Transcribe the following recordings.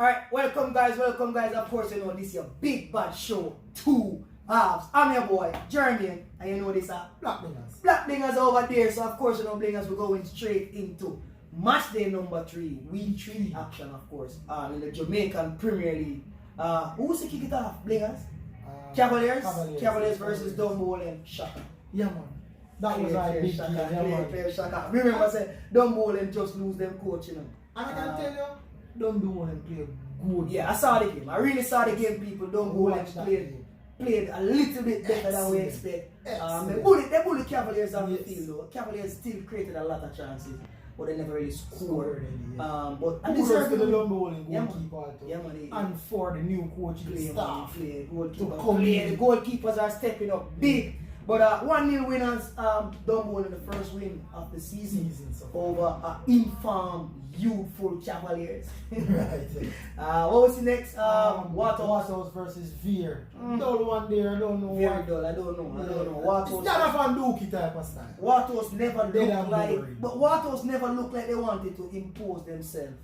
Alright, welcome guys. Of course, you know this is your big bad show, 2 halves. I'm your boy, Jeremy, and you know this is Black Bingers. Black Bingers over there. So of course, you know, Bingers, we're going straight into match day number 3, week 3 action, of course, in the Jamaican Premier League. Who's the kick it off, Bingers? Cavaliers versus Dumbleholding. Shaka. Yeah, man. That was a big game. Player Shaka. Remember, I said Dumbleholding just lose them coach, you know. And I can tell you, Dumbleholding played good. Yeah, I saw the game. I really saw the game, people. Dumbleholding played a little bit better than we expect. They bullied Cavaliers on the field, though. Cavaliers still created a lot of chances, but they never really scored. But and this is the Dumbleholding goalkeeper, and for the new coaching staff the goalkeepers are stepping up big. But 1-0 winners, Dumbleholding the first win of the season over infirm, youthful Cavaliers. Right. What was the next? Waterhouse versus Veer. Dull one there, I don't know. Very dull, I don't know. Waterhouse. It's not a Van Dookie type of style. Waterhouse never looked like they wanted to impose themselves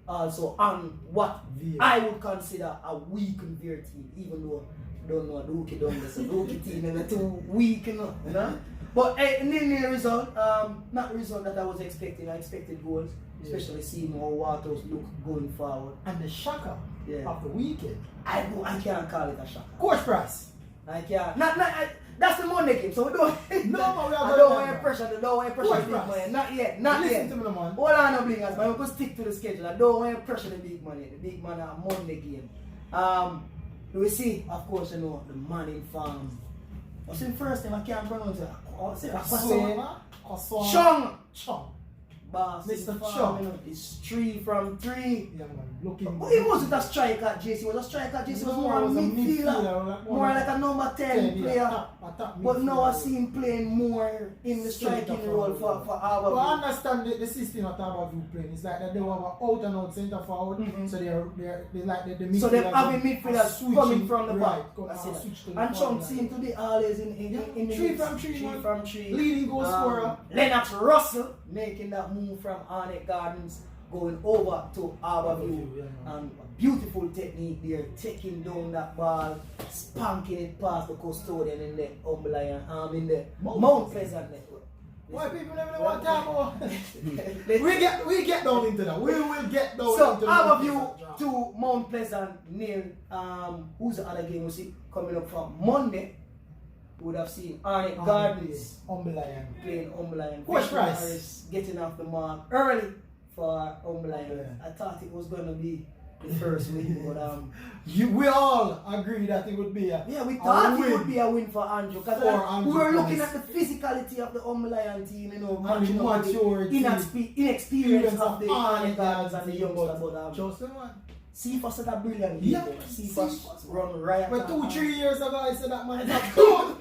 also on what Veer. I would consider a weakened Veer team, even though don't know Dookie done this. A Dookie team and too weak, you know. But nil result, not the result that I was expecting. I expected goals, especially seeing how Waterhouse look going forward. And the shocker of the weekend. I can't call it a shocker. Coach Price. I can't. That's the Monday game, so we don't. I don't want to pressure. The big money. Not yet. Listen to me, man. Hold on, no Blingers, but I'm going to stick to the schedule. I don't want to pressure the big money. The big money are Monday game. We see, of course, you know, the man in farm. What's the first name? I can't pronounce it. Chong. Boss, Mr. Chong. It's 3 from 3. Yeah, man. Looking. But he wasn't a striker at JC. He was a striker at JC. He was more a midfielder. More like a number 10 player. But now I see him playing more in the striking role for Harbour. But I understand the system that Harbour playing. It's like that they have an out and out centre forward. So they're like the midfielders. So they're having midfielders coming from the back. And Chong seemed to be always in the 3 from 3. Leading goal scorer. Lennox Russell making that move from Arnett Gardens, going over to Harbour. And a beautiful technique there, taking down that ball, spanking it past the custodian in the in the Mount Pleasant network. Why people never know what time about? we get down into that. We will get down into that. So Harbour to Mount Pleasant nil. Who's the other game we see coming up from Monday? We would have seen Arnett Gardens playing Molynes. Coach Price getting off the mark early for Molynes. I thought it was going to be the first win, but we all agree that it would be we thought it would be a win for Andrew, because we were looking at the physicality of the Molynes team, you know, matching up the inexperience of the Arnett Gardens and the youngsters. But Cephas said that brilliant. Cephas run right. But 2-3 years ago, I said that man is good.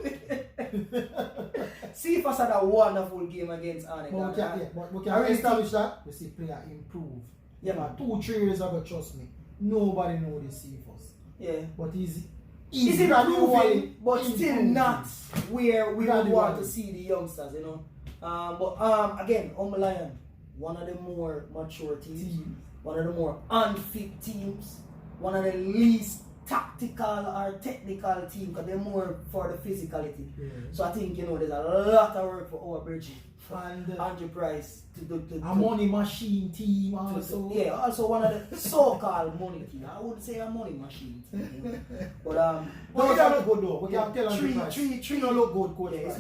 Cephas had a wonderful game against Arnett. But we can establish that. We see player improve. Yeah, man. 2-3 years ago, trust me, nobody knows this Cephas. Yeah. But he's improving, but still not where we would want to see the youngsters, you know. But again, Molynes, one of the more mature teams. One of the more unfit teams, one of the least tactical or technical teams, because they're more for the physicality. So I think, you know, there's a lot of work for our Bridget and Andrew Price to do. A money machine team also. Also one of the so-called money team. I wouldn't say a money machine team. But those are good though. We can tell Andrew Price. Three no look good, coach. It's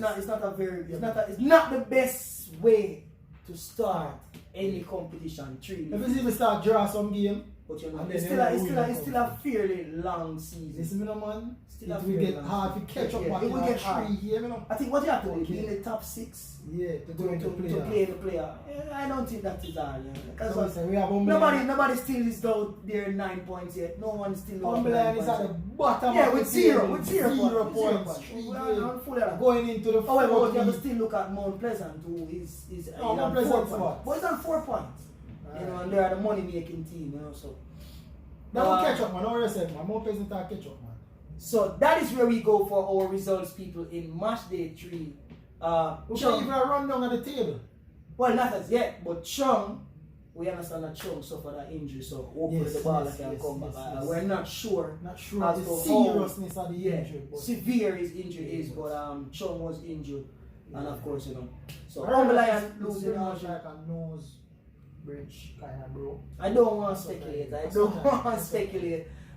not the best way to start any competition. 3. If you start draw some game, but you know, it's still a fairly long season. Listen, man, it will get hard to catch up. It will get 3 here, I think what you have to do, be in the top 6. Yeah, to play the player. I don't think that is all. Because we have nobody still is down there 9 points yet. No one still Molynes is at the bottom. Yeah, with 0 points. Going into the 4th. However, you have to still look at Mount Pleasant, who is Mount Pleasant 4 points. But it's on 4 points. You know, and they are the money making team, you know, so that will catch up, man. How you said, man, Mount Pleasant will catch up, man. So that is where we go for our results, people, in match day 3. We can even run down at the table. Well, not as yet, but Chung we understand that Chung suffered that injury, so hopefully the ball can come back. We're not sure. Not sure as the seriousness of the injury. But severe his injury is, but Chung was injured, and of course, you know. So Humble Lion losing like a nose bridge kind of bro. I don't want to speculate.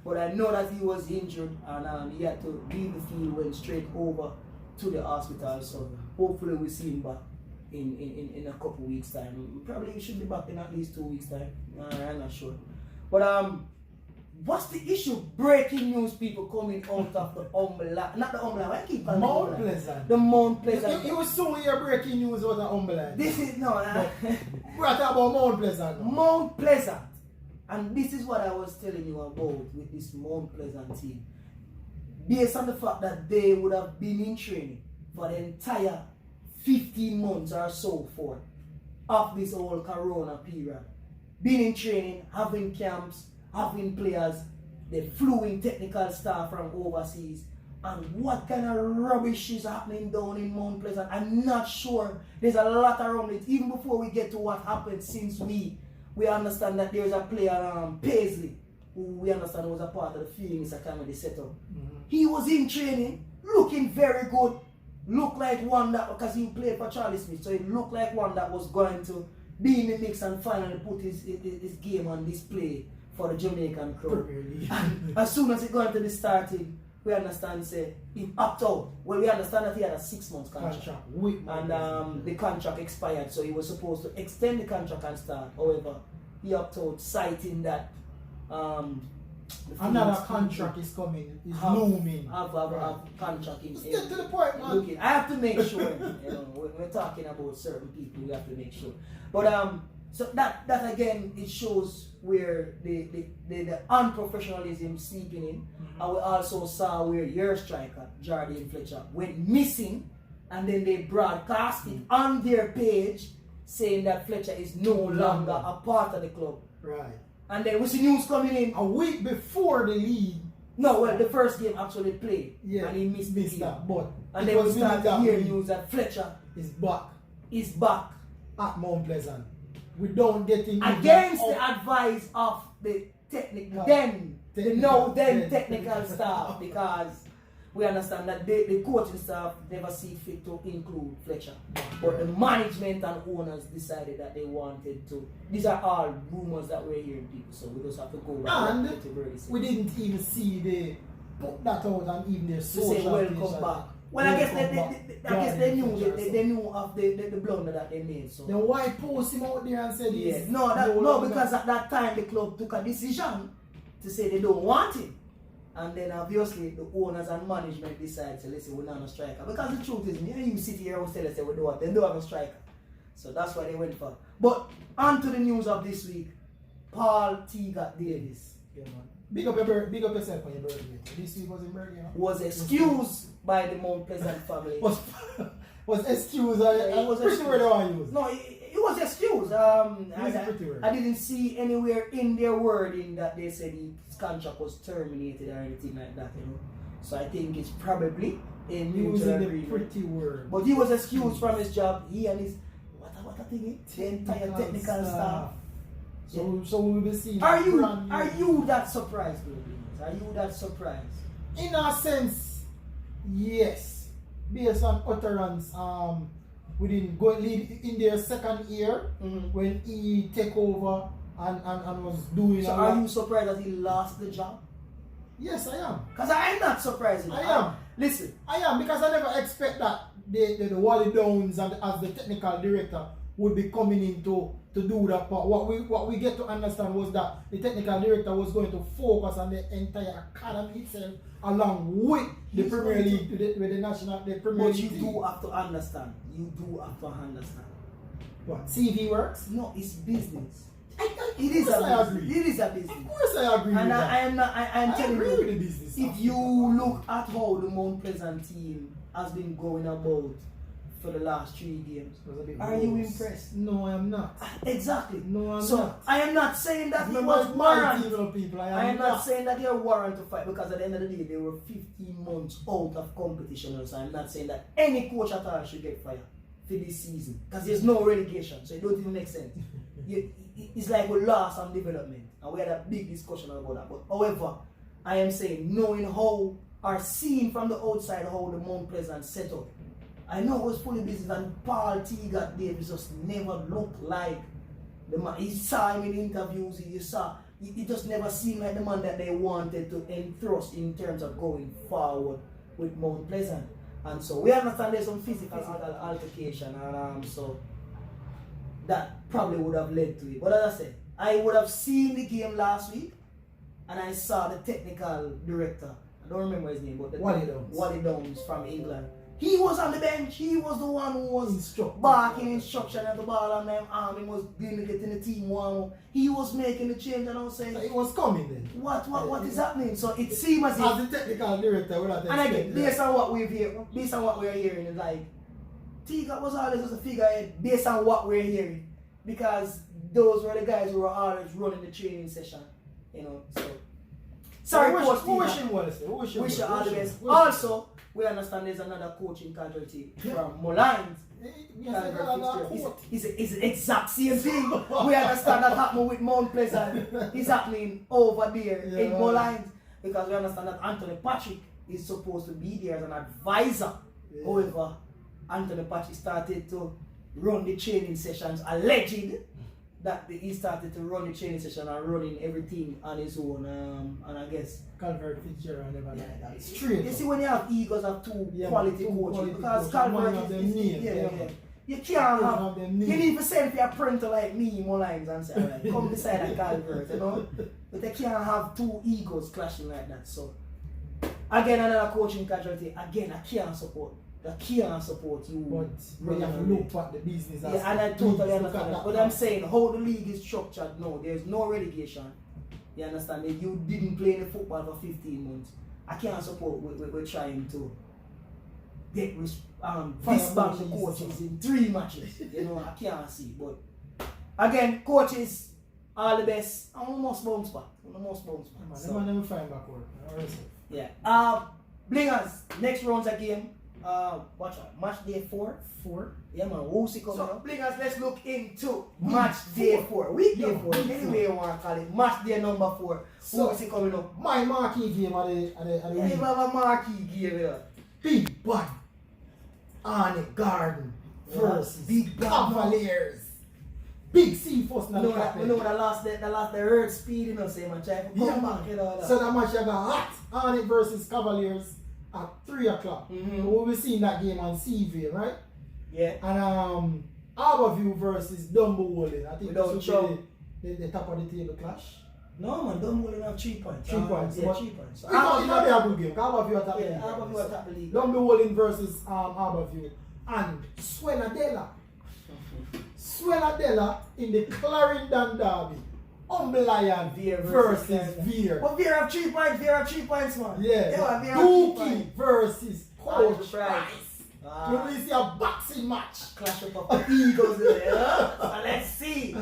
But I know that he was injured, and he had to leave the field, went straight over to the hospital. So hopefully we see him back in a couple weeks time. Probably he should be back in at least 2 weeks time. I'm not sure. But what's the issue? Breaking news, people coming out of the Humble Lion. Not the Humble Lion. I keep calling Mount Pleasant. The Mount Pleasant. It was so here breaking news about the Humble Lion. This is no. We're talking about Mount Pleasant. Mount Pleasant. And this is what I was telling you about with this Mount Pleasant team. Based on the fact that they would have been in training for the entire 15 months or so forth of this whole corona period. Been in training, having camps, having players, they flew in technical staff from overseas. And what kind of rubbish is happening down in Mount Pleasant? I'm not sure. There's a lot around it. Even before we get to what happened, since we understand that there's a player, Paisley, who we understand was a part of the Phoenix Academy setup. He was in training, looking very good. Looked like one that, because he played for Charlie Smith, so it looked like one that was going to be in the mix and finally put his game on display for the Jamaican crowd. And as soon as he got into the starting, we understand, say, he opted out. Well, we understand that he had a 6 months contract. And the contract expired, so he was supposed to extend the contract and start. However, he opted out, citing that another contract is coming, is looming. Have contract in. Get to the point, man. Looking. I have to make sure, you know, when we're talking about certain people, we have to make sure. But so that again, it shows where the unprofessionalism seeping in. And we also saw where your striker, Jardine Fletcher, went missing, and then they broadcast it on their page saying that Fletcher is no longer a part of the club. Right. And then with the news coming in a week before the league. No, well, the first game actually played. Yeah, and he missed that. But and then we started to hear news that Fletcher is back. Is back at Mount Pleasant. We don't get in against the advice of the technical technical staff, because we understand that the coaching staff never see fit to include Fletcher. But the management and owners decided that they wanted to. These are all rumors that we're hearing, people, so we just have to go back. And we didn't even see they put that out on even their social say welcome back. Well, I guess they knew of the blunder that they made. So then why post him out there and said yes? No, because at that time the club took a decision to say they don't want him. And then obviously the owners and management decide to listen, we're not a striker. Because the truth is, you sit here and tell us we don't want, they don't have a striker. So that's why they went for. But on to the news of this week. Paul Teagat Davis. Yeah, man. Big up yourself on your birthday. This week was in birthday, you know? Was excused by the Mount Pleasant family. was excused? I was pretty word I used. No, it was excused. I didn't see anywhere in their wording that they said his contract was terminated or anything like that, you know. So I think it's probably a mutual agreement. Pretty word. But he was excused from his job. He and his what a thing? The entire technical staff. So we will be seeing. Are you that surprised, though? Are you that surprised? In a sense, yes. Based on utterance, we didn't go lead in their second year when he take over and was doing. So are you surprised that he lost the job? Yes, I am. Because I am not surprised. I am. Listen. I am, because I never expect that the Wally Downs and as the technical director would be coming in to do that part. What we get to understand was that the technical director was going to focus on the entire academy itself along with the Premier League, with the Premier League. But you do have to understand. You do have to understand. What? CV works? No, it's business. It is a business. Of course I agree with that. I am telling you, with the business. If you look at how the Mount Pleasant team has been going about for the last 3 games, are you impressed? No, I am not. Exactly. No, I'm not. So I am not saying that he was warranted. I am not saying that they are warranted to fight, because at the end of the day they were 15 months out of competition. So I'm not saying that any coach at all should get fired for this season, because there's no relegation, so it don't even make sense. it's like we lost on development, and we had a big discussion about that. But however, I am saying, knowing how or seeing from the outside how the Mount Pleasant set up, I know it was fully busy, and Paul T. got Davis just never looked like the man. You saw him in interviews, it just never seemed like the man that they wanted to entrust in terms of going forward with Mount Pleasant. And so we understand there's some physical altercation, and so that probably would have led to it. But as I said, I would have seen the game last week, and I saw the technical director, I don't remember his name, but the Wally Downs from England. He was on the bench. He was the one who was barking instruction at the ball, and them arm was getting the team warm. He was making the change, and I was saying, it was coming then. What is happening? So it seems as if, as the technical director, and again, based on what we're hearing, it's like Tiga was always just a figurehead based on what we're hearing, because those were the guys who were always running the training session, So sorry, coach. Wish you all the best. Also, we understand there's another coaching casualty from Molynes. It's the exact same thing. We understand that happened with Mount Pleasant. It's happening over there in Molynes, because we understand that Anthony Patrick is supposed to be there as an advisor. However, Anthony Patrick started to run the training sessions, alleged that he started to run the training session and running everything on his own, and I guess Calvert Fitzgerald never like that. It's true. You see, when you have egos of two quality coaches, because Calvert you can't have them. You need to send for a printer like me, Molynes, and say, alright, come beside a Calvert, But they can't have two egos clashing like that. So again, another coaching casualty. Again, I can't support you. But when you have to look at the business. Yeah, and I totally understand that. But I'm saying how the league is structured now, there's no relegation. You understand? If you didn't play the football for 15 months, I can't support we're trying to get disband the coaches in 3 matches. I can't see. But again, coaches, all the best. I'm almost bounce back. So, man, never find backward. Yeah. Blingers, next round's a game. Watch out. Match day 4. Yeah, man. Who's coming up? Blingers, let's look into match day 4. Week day 4. Anyway, you want to call it. Match day number 4. So, who's coming up? My marquee game at the yeah, you have a marquee game here. Big Bad Arnett Garden versus Big Cavaliers. Big C first now. We know that last the earth speed, say man, try to come back. So that match I got hot. Arnett versus Cavaliers at 3 o'clock. We'll be seeing that game on Seaville, right? Yeah. And Harbour versus Dumbleholding. I think that's the top of the table clash. No man, Dumbleholding have 3 points. 3 points. Yeah, 3 points. So it's not a good game. Harbour at top the league. Harbour at top the league. Dumbleholding versus Harbour and Swelladella in the Clarendon derby. Lion versus Veer. But Veer have 3 points. Veer have 3 points, man. Yeah. Dookie versus Coach Price. You will see a boxing match. Clash up of egos there. So let's see.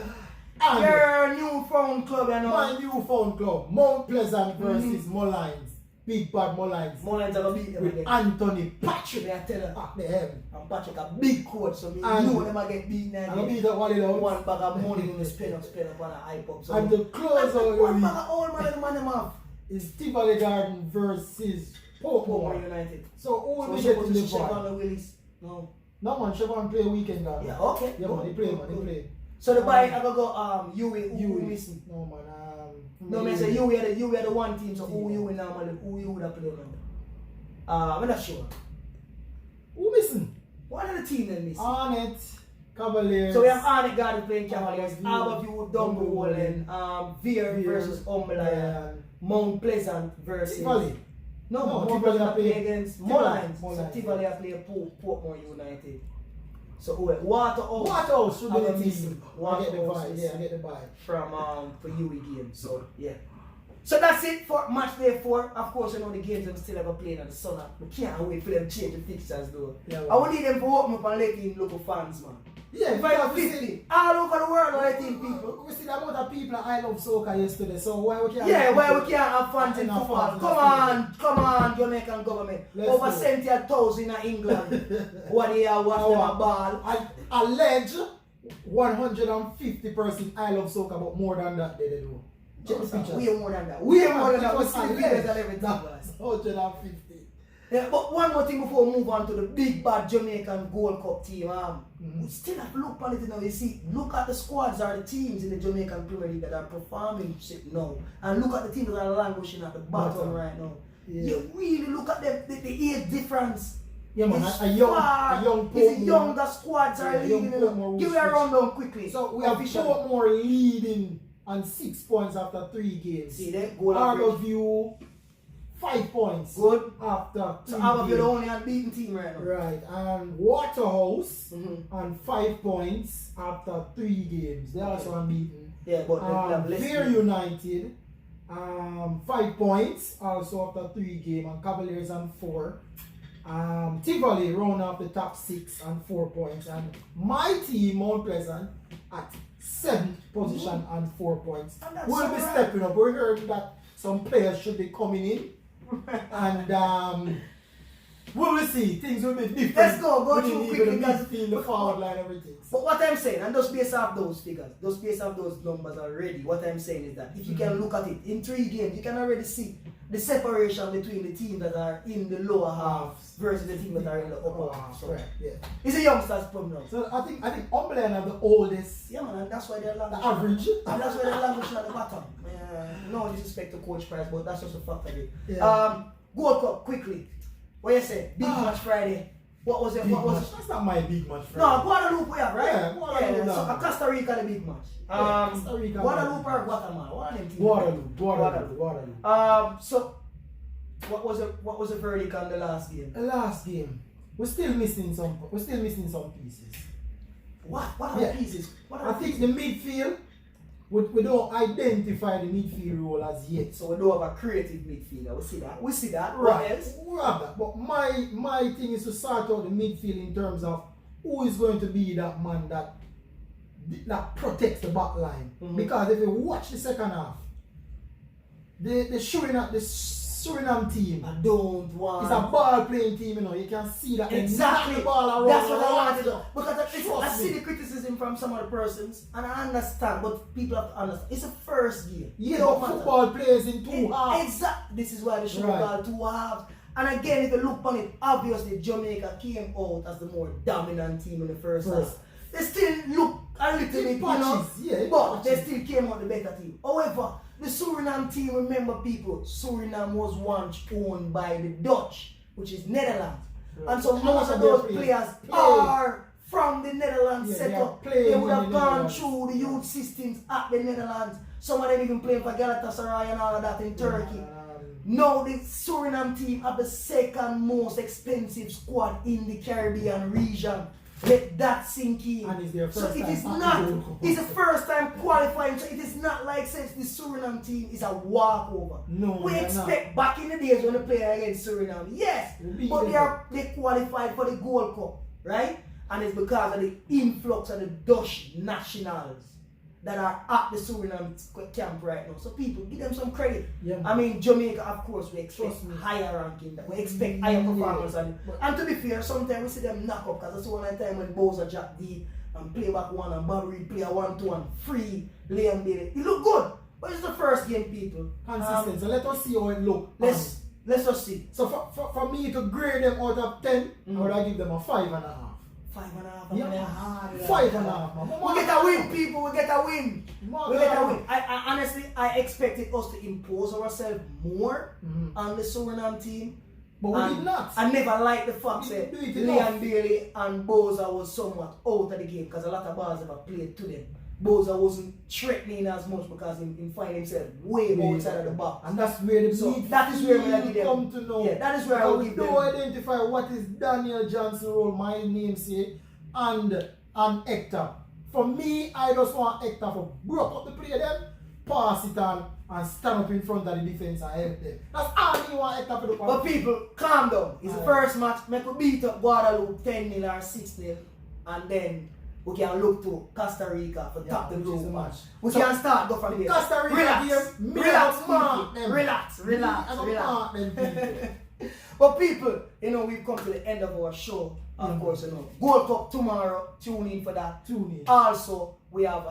And your newfound club, My newfound club, Mount Pleasant versus Molynes. Big Bad Molynes. Molynes are going to beat them again. Anthony Patrick. I tell you. At the heaven. And Patrick a big coach, so me know them get beaten again. And beat up one bag of money when they spend up on a hype up. So and the close out one bag of old man and them have is Tivoli Garden versus Portmore United. So who will be getting the ball? Willis? No, man, Chevron play weekend garden. Yeah, okay. Yeah, man, he play. So the buy I go UWI missing. No man, no man say UWI are the one team, so who you normally would have played now? I'm not sure. Who missing? What are the team that missing? Arnett, Cavaliers. So we have Arnett Garden playing Cavaliers, Harbour, Dumbleholding, Veer versus Lion, Mount Pleasant versus Tivoli. No, Tivoli are playing against Molynes. So Tivoli are playing Portmore United. So Waterhouse should be the team. I get the vibe. From for UWI game. So yeah. So that's it for match day 4. Of course, the games them still ever playing at the sun. We can't wait for them to change the fixtures though. Yeah, I would need them to open up and let in local fans, man. Yeah, if I 50 all over the world, I think people. We see the amount of people I love soccer yesterday, so why we can't? Yeah, why we can't have fans in football? Come on, Jamaican government. Over 70,000 in England. What they are watching them a ball. Allege 150% I love soccer, but more than that they do. Check the pictures. Way more than that. Way more than that. We see the videos and everything. That's 150. Yeah, but one more thing before we move on to the big bad Jamaican Gold Cup team. We still have to look at it now. You see, look at the squads or the teams in the Jamaican Premier League that are performing shit now. And look at the teams that are languishing at the bottom right now. Yeah. You really look at them, the age difference. Yeah, man, a young Portmore. It's the younger squads are leading. Give me a rundown quickly. So we have Portmore leading on 6 points after 3 games. See that? Harbour 5 points. Good. After 3 So Harbour the only unbeaten team right now. Right. And Waterhouse on 5 points after 3 games. They're also unbeaten. Yeah, but Cavaliers United 5 points also after 3 games, and Cavaliers on 4. Tivoli round off the top 6 and 4 points, and my team Mount Pleasant at 7th position and 4 points. We'll be stepping up. We heard that some players should be coming in, and we will see. Things will be different. Let's go through quickly because the forward line, everything. But what I'm saying, and just based off those figures, just based off those numbers already, what I'm saying is that if you can look at it in 3 games, you can already see the separation between the teams that are in the lower half versus the teams that are in the upper half. So right, yeah. It's a youngsters problem now. So I think Molynes are the oldest. Yeah, man, and that's why they're languishing. The average. And that's why they're languishing at the bottom. No disrespect to Coach Price, but that's just a fact of it. Yeah. Gold Cup, quickly. What you say? Big match Friday. What was it? That's not my big match Friday. No, Guadeloupe we have, right? Yeah, Guadeloupe. So Costa Rica the big match. Costa Rica. Guadeloupe or Guatemala? One of them teams. Guadeloupe. So what was the verdict on the last game? The last game. We're still missing some pieces. What are the pieces? I think the midfield, we don't identify the midfield role as yet. So we don't have a creative midfielder. We see that. Right. We have that. But my thing is to sort out the midfield in terms of who is going to be that man that protects the back line. Because if you watch the second half, the Suriname team, I don't want. It's a ball playing team, you know. You can see that. Exactly. The ball around. That's what I wanted to do. Because I see me. the criticism from some of the persons, and I understand, but people have to understand. It's a first game. Yeah, but football plays in 2 halves. Exactly. This is why they should call 2 halves. And again, if you look on it, obviously Jamaica came out as the more dominant team in the first half. They still look a little bit, but they still came out the better team. However, the Suriname team, remember people, Suriname was once owned by the Dutch, which is Netherlands. And so most of those players are from the Netherlands setup. They would have gone through the youth systems at the Netherlands. Some of them even playing for Galatasaray and all of that in Turkey. Now the Suriname team have the second most expensive squad in the Caribbean region. Let that sink in. And it's their first so it is not, it's the first time qualifying, so it is not like since the Suriname team is a walkover. No, we expect back in the days when they play against Suriname, yes, but they qualified for the Gold Cup, right? And it's because of the influx of the Dutch nationals that are at the Suriname camp right now. So people, give them some credit. Yeah, I mean, Jamaica, of course, we expect higher ranking. We expect higher performance. And to be fair, sometimes we see them knock up, because that's one of the time when Bowser Jack D and play back one and Bobby Reed play a 1-2 and free Liam Bailey. It look good, but it's the first game, people. Consistent. So let us see how it look. Let's just see. So for me to grade them out of 10, I would give them a 5.5. 5.5. Yeah. 5.5. We get a win, people. We get a win. I honestly, I expected us to impose ourselves more on the Suriname team. But we did not. I never liked the fact that Liam Bailey and Bowser was somewhat out of the game, because a lot of balls never played to them. Bowser wasn't threatening as much because he find himself way outside of the box. And that's where the that is where we come to know. Yeah, that is where I will give them. Don't identify what is Daniel Johnson role, my namesake, and Hector. For me, I just want Hector to broke up the play them, pass it on, and stand up in front of the defense and help them. That's all you want Hector to do. But people, calm down. It's the first match. Make we beat up Guadeloupe 10-0 or 6-0, and then we can look to Costa Rica for top the group match. We can start go from there. Costa Rica relax. But people, you know, we've come to the end of our show. Of course, you know, Gold Cup tomorrow. Tune in for that. Tune in. Also, we have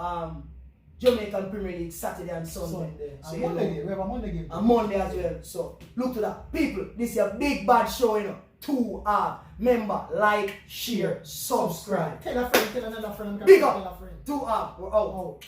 Jamaican Premier League Saturday and Sunday. So, and Monday game. We have a Monday game. And Monday as well. So look to that. People, this is a big bad show, you know. 2 hours. Remember, like, share, subscribe. Tell a friend, tell another friend. Big tell up. a friend. 2 hours. We're out.